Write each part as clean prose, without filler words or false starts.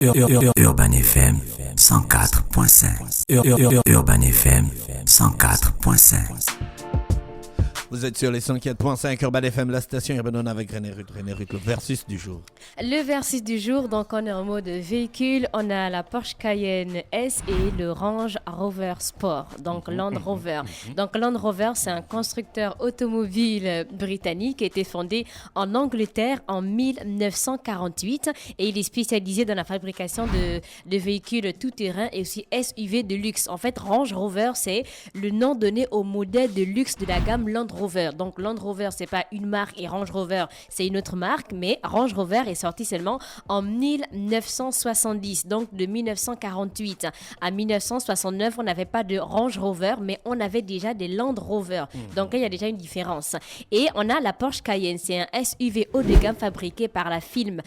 Urban FM 104.5. Urban FM 104.5. Vous êtes sur les 104.5 Urban FM, la station urbaine avec René Ruth. René Ruth, le versus du jour. Le versus du jour, donc on est en mode véhicule. On a la Porsche Cayenne S et le Range Rover Sport, donc Land Rover. Donc Land Rover, c'est un constructeur automobile britannique qui a été fondé en Angleterre en 1948 et il est spécialisé dans la fabrication de véhicules tout-terrain et aussi SUV de luxe. En fait, Range Rover, c'est le nom donné au modèle de luxe de la gamme Land Rover. Donc Land Rover, c'est pas une marque et Range Rover, c'est une autre marque, mais Range Rover est sorti seulement en 1970, donc de 1948 à 1969, on n'avait pas de Range Rover, mais on avait déjà des Land Rover. Donc là, il y a déjà une différence. Et on a la Porsche Cayenne, c'est un SUV haut de gamme fabriqué par la firme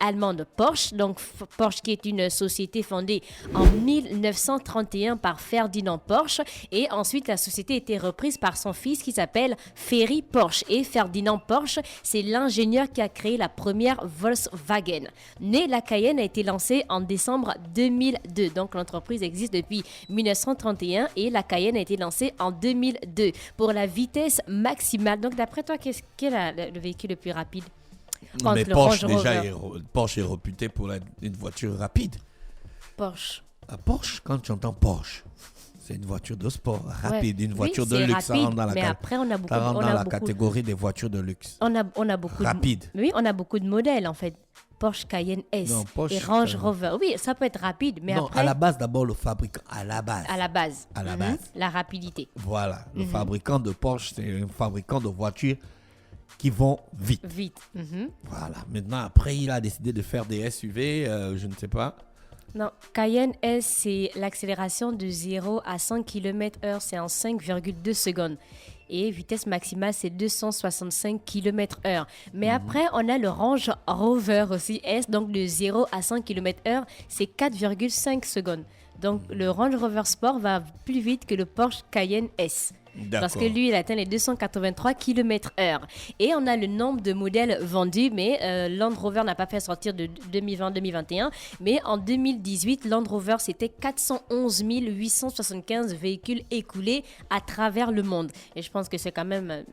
allemande Porsche. Donc Porsche qui est une société fondée en 1931 par Ferdinand Porsche et ensuite la société a été reprise par son fils qui s'appelle Ferry Porsche. Et Ferdinand Porsche, c'est l'ingénieur qui a créé la première Volkswagen. La Cayenne a été lancée en décembre 2002. Donc l'entreprise existe depuis 1931 et la Cayenne a été lancée en 2002 pour la vitesse maximale. Donc d'après toi, quel est le véhicule le plus rapide? Mais Porsche, Porsche est réputé pour être une voiture rapide. Porsche. Porsche, quand tu entends Porsche, c'est une voiture de sport rapide, une voiture de luxe. Rapide, ça rentre dans la catégorie des voitures de luxe. On a beaucoup rapide. Oui, on a beaucoup de modèles en fait. Porsche Cayenne S et Range Rover. Oui, ça peut être rapide, mais après... à la base, d'abord, le fabricant, à la base. La rapidité. Voilà, le fabricant de Porsche, c'est un fabricant de voitures qui vont vite. Voilà, maintenant, après, il a décidé de faire des SUV, je ne sais pas. Non, Cayenne S, c'est l'accélération de 0 à 100 km/h, c'est en 5,2 secondes. Et vitesse maximale, c'est 265 km/h. Mais après, on a le Range Rover aussi S, donc de 0 à 100 km/h, c'est 4,5 secondes. Donc, le Range Rover Sport va plus vite que le Porsche Cayenne S. D'accord. Parce que lui, il atteint les 283 km/h. Et on a le nombre de modèles vendus, mais Land Rover n'a pas fait sortir de 2020-2021. Mais en 2018, Land Rover, c'était 411 875 véhicules écoulés à travers le monde. Et je pense que c'est quand même...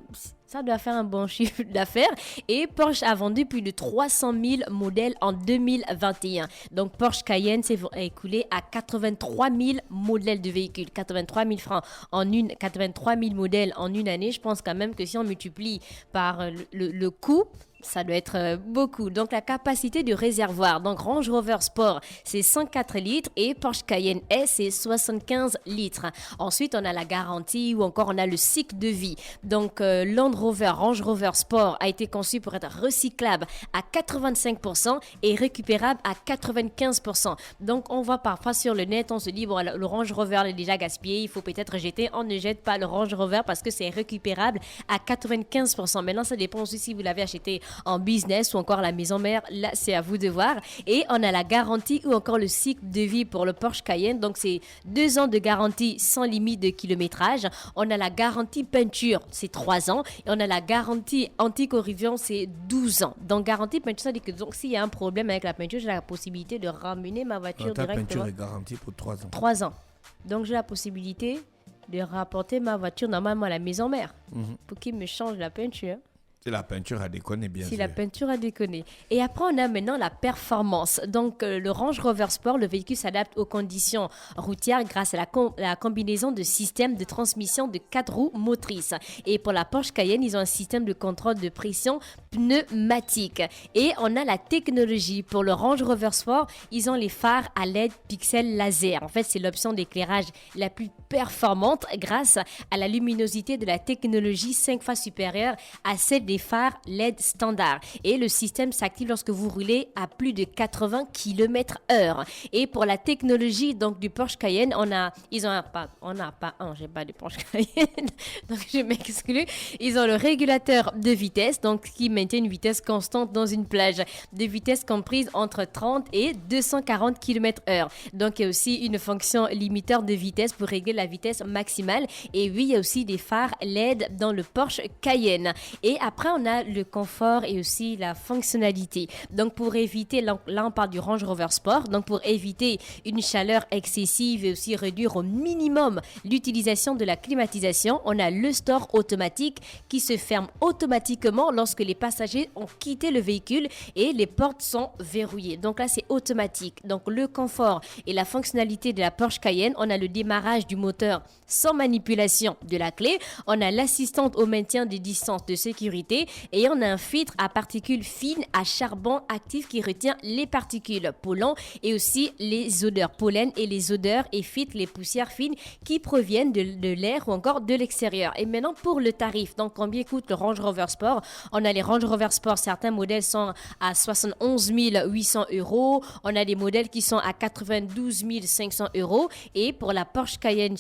Ça doit faire un bon chiffre d'affaires. Et Porsche a vendu plus de 300 000 modèles en 2021. Donc, Porsche Cayenne s'est écoulé à 83 000 modèles de véhicules. 83 000 modèles en une année. Je pense quand même que si on multiplie par le coût, ça doit être beaucoup. Donc, la capacité du réservoir. Donc, Range Rover Sport, c'est 104 litres et Porsche Cayenne S, c'est 75 litres. Ensuite, on a la garantie ou encore on a le cycle de vie. Donc, Land Rover, Range Rover Sport a été conçu pour être recyclable à 85% et récupérable à 95%. Donc, on voit parfois sur le net, on se dit, bon, le Range Rover est déjà gaspillé, il faut peut-être jeter. On ne jette pas le Range Rover parce que c'est récupérable à 95%. Maintenant, ça dépend aussi si vous l'avez acheté en business ou encore la maison mère, là c'est à vous de voir. Et on a la garantie ou encore le cycle de vie pour le Porsche Cayenne, donc c'est 2 ans de garantie sans limite de kilométrage. On a la garantie peinture, c'est 3 ans, et on a la garantie anti-corrosion, c'est 12 ans. Donc garantie peinture, ça dit que donc, s'il y a un problème avec la peinture, j'ai la possibilité de ramener ma voiture directement. Ta peinture est garantie pour 3 ans. 3 ans. Donc j'ai la possibilité de rapporter ma voiture normalement à la maison mère pour qu'il me change la peinture. Si la peinture a déconné, bien sûr. Si la peinture a déconné. Et après, on a maintenant la performance. Donc, le Range Rover Sport, le véhicule s'adapte aux conditions routières grâce à la combinaison de systèmes de transmission de 4 roues motrices. Et pour la Porsche Cayenne, ils ont un système de contrôle de pression pneumatique. Et on a la technologie. Pour le Range Rover Sport, ils ont les phares à LED pixel laser. En fait, c'est l'option d'éclairage la plus performante grâce à la luminosité de la technologie 5 fois supérieure à celle des phares LED standard. Et le système s'active lorsque vous roulez à plus de 80 km/h. Et pour la technologie donc du Porsche Cayenne, j'ai pas de Porsche Cayenne, donc je m'exclus. Ils ont le régulateur de vitesse, donc qui maintient une vitesse constante dans une plage de vitesse comprise entre 30 et 240 km/h. Donc il y a aussi une fonction limiteur de vitesse pour régler la vitesse maximale. Et oui, il y a aussi des phares LED dans le Porsche Cayenne. Et après Après, on a le confort et aussi la fonctionnalité. Donc, pour éviter, là on parle du Range Rover Sport, donc pour éviter une chaleur excessive et aussi réduire au minimum l'utilisation de la climatisation, on a le store automatique qui se ferme automatiquement lorsque les passagers ont quitté le véhicule et les portes sont verrouillées. Donc là, c'est automatique. Donc, le confort et la fonctionnalité de la Porsche Cayenne, on a le démarrage du moteur sans manipulation de la clé, on a l'assistante au maintien des distances de sécurité et on a un filtre à particules fines à charbon actif qui retient les particules pollen et aussi les odeurs pollen et les odeurs et filtre les poussières fines qui proviennent de l'air ou encore de l'extérieur. Et maintenant pour le tarif, donc combien coûte le Range Rover Sport? On a les Range Rover Sport, certains modèles sont à 71 800 €, on a des modèles qui sont à 92 500 € et pour la Porsche Cayenne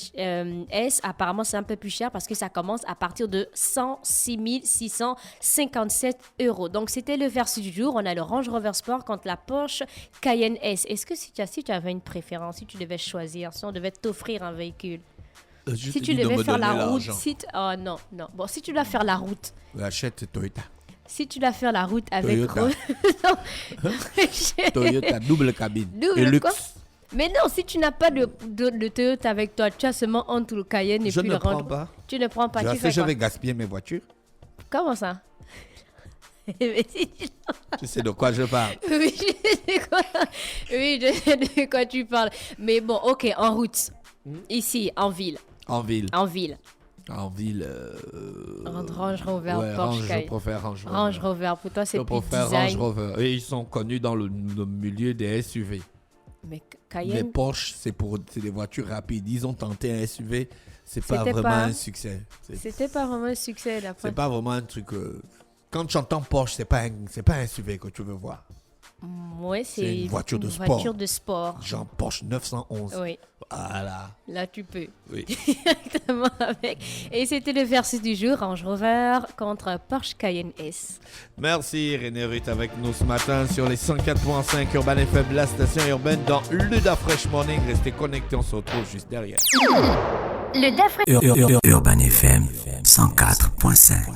S, apparemment c'est un peu plus cher parce que ça commence à partir de 106 657 €. Donc c'était le versus du jour, on a le Range Rover Sport contre la Porsche Cayenne S. Est-ce que si tu avais une préférence, si tu devais choisir, si on devait t'offrir un véhicule, si tu devais faire la route, oh non. Bon, si tu dois faire la route, achète Toyota. Si tu dois faire la route avec Toyota double cabine. Double quoi? Mais non, si tu n'as pas de Toyota avec toi, tu as seulement entre le Cayenne et puis le Range. Je ne prends pas. Tu ne prends pas. Je vais gaspiller mes voitures. Comment ça? Tu sais de quoi je parle? Oui, je sais de quoi tu parles. Mais bon, ok, en route. Ici, en ville. En ville. Range Rover, Porsche Cayenne. Je préfère Range Rover. Range Rover, pour toi, c'est plus design. Range Rover. Et ils sont connus dans le milieu des SUV. Mais Cayenne... Les Porsche, c'est des voitures rapides. Ils ont tenté un SUV, c'est pas vraiment un succès. C'était pas vraiment un succès, la C'est pas vraiment un truc... Quand tu entends Porsche, c'est pas un SUV que tu veux voir. Ouais, c'est une voiture de sport. Genre Porsche 911. Oui. Voilà. Là, tu peux. Oui. Directement avec. Et c'était le versus du jour, Range Rover contre Porsche Cayenne S. Merci René Ruth avec nous ce matin sur les 104.5 Urban FM, la station urbaine dans le Da Fresh Morning. Restez connectés, on se retrouve juste derrière. Le Da Fresh Urban FM 104.5.